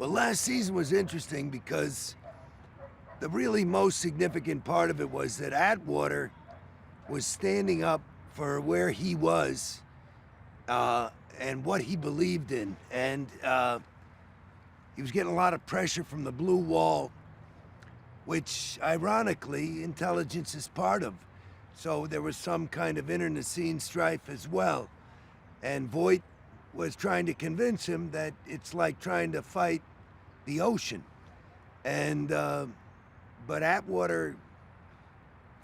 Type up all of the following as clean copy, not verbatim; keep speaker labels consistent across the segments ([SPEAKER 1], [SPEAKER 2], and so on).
[SPEAKER 1] Well, last season was interesting because the really most significant part of it was that Atwater was standing up for where he was uh, and what he believed in. And he was getting a lot of pressure from the blue wall, which ironically, intelligence is part of. So there was some kind of internecine strife as well. And Voight was trying to convince him that it's like trying to fight the ocean. And but Atwater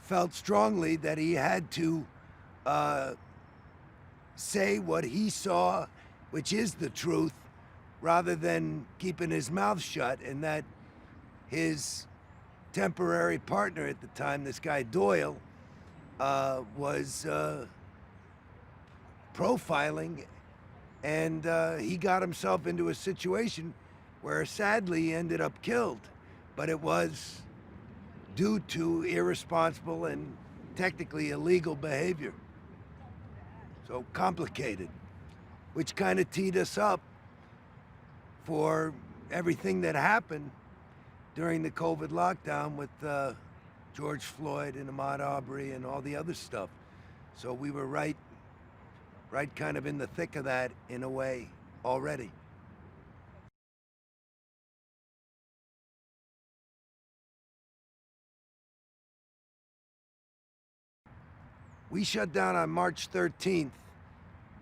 [SPEAKER 1] felt strongly that he had to say what he saw, which is the truth, rather than keeping his mouth shut, and that his temporary partner at the time, this guy Doyle, was profiling, and he got himself into a situation where sadly he ended up killed. But it was due to irresponsible and technically illegal behavior. So complicated, which kind of teed us up for everything that happened during the COVID lockdown with George Floyd and Ahmaud Arbery and all the other stuff. So we were right kind of in the thick of that in a way already. We shut down on March 13th,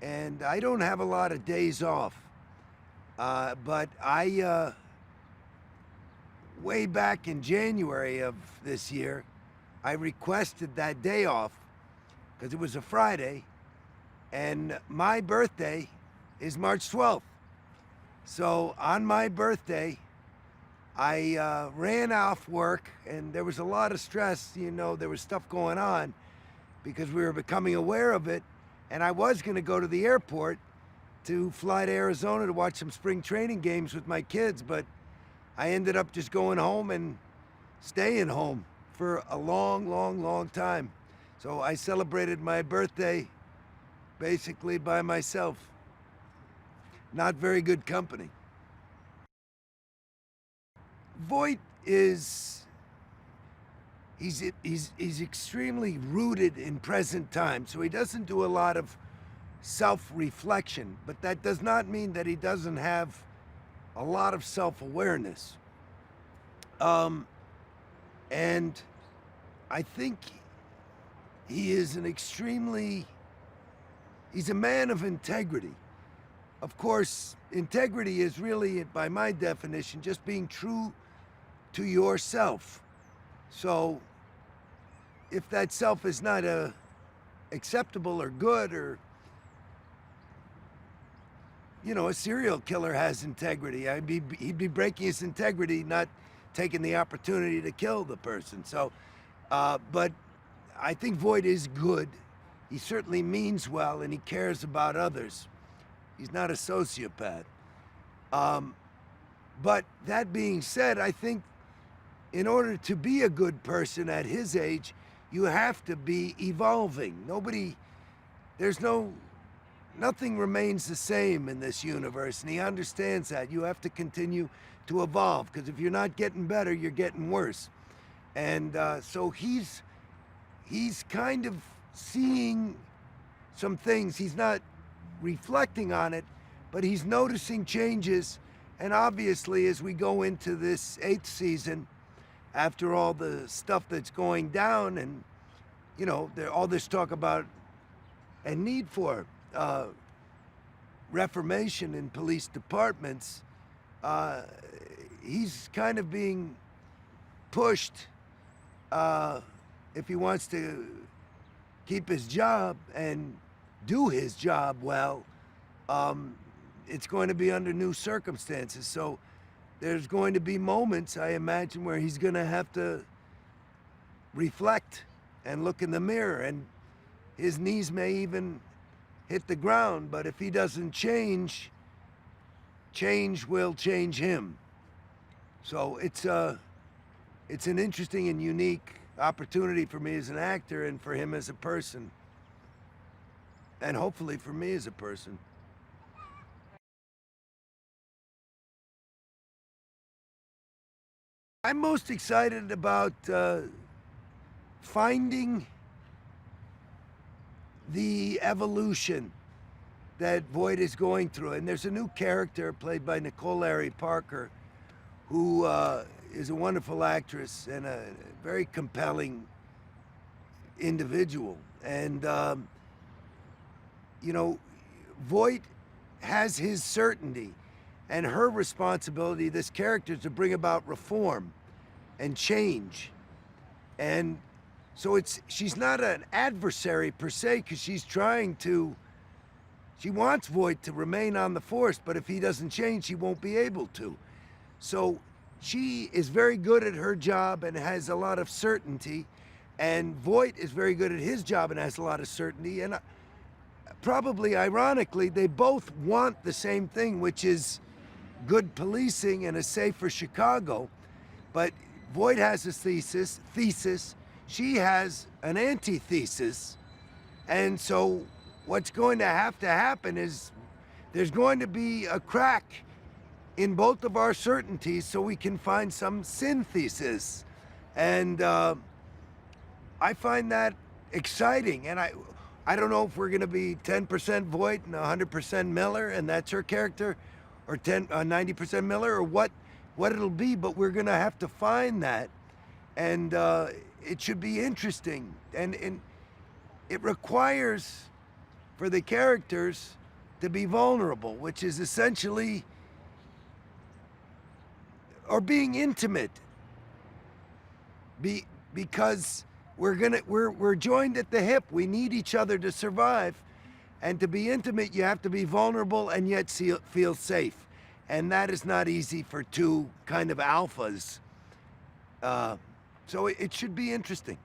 [SPEAKER 1] and I don't have a lot of days off. But I, way back in January of this year, I requested that day off because it was a Friday, and my birthday is March 12th. So on my birthday, I ran off work, and there was a lot of stress. You know, there was stuff going on because we were becoming aware of it, and I was going to go to the airport to fly to Arizona to watch some spring training games with my kids, but I ended up just going home and staying home for a long time. So I celebrated my birthday basically by myself. Not very good company. Voight is he's extremely rooted in present time, so he doesn't do a lot of self-reflection, but that does not mean that he doesn't have a lot of self-awareness. And I think he is he's a man of integrity. Of course, integrity is really, by my definition, just being true to yourself. So if that self is not acceptable or good, or, you know, a serial killer has integrity. He'd be breaking his integrity, not taking the opportunity to kill the person. So, but I think Voight is good. He certainly means well, and he cares about others. He's not a sociopath. But that being said, I think in order to be a good person at his age, you have to be evolving. Nothing remains the same in this universe, and he understands that. You have to continue to evolve, because if you're not getting better, you're getting worse. And so he's kind of seeing some things. He's not reflecting on it, but he's noticing changes. And obviously, as we go into this 8th season, after all the stuff that's going down, and, you know, all this talk about and need for reformation in police departments, he's kind of being pushed, if he wants to keep his job and do his job well, it's going to be under new circumstances. So there's going to be moments, I imagine, where he's going to have to reflect and look in the mirror, and his knees may even hit the ground. But if he doesn't change, change will change him. So it's an interesting and unique opportunity for me as an actor, and for him as a person, and hopefully for me as a person. I'm most excited about finding the evolution that Voight is going through. And there's a new character played by Nicole Larry Parker, who is a wonderful actress and a very compelling individual. And, you know, Voight has his certainty, and her responsibility, this character, is to bring about reform and change. And so she's not an adversary per se, because she wants Voight to remain on the force, but if he doesn't change, she won't be able to. So she is very good at her job and has a lot of certainty, and Voight is very good at his job and has a lot of certainty. And probably ironically, they both want the same thing, which is good policing and a safer Chicago. But Voight has a thesis, she has an antithesis. And so what's going to happen is there's going to be a crack in both of our certainties so we can find some synthesis. And I find that exciting. And I don't know if we're going to be 10% Voight and 100% Miller, and that's her character, or 90% Miller, or what it'll be, but we're going to have to find that. And it should be interesting. And it requires for the characters to be vulnerable, which is essentially, or being intimate, because we're joined at the hip. We need each other to survive, and to be intimate, you have to be vulnerable and yet feel safe, and that is not easy for two kind of alphas. So it should be interesting.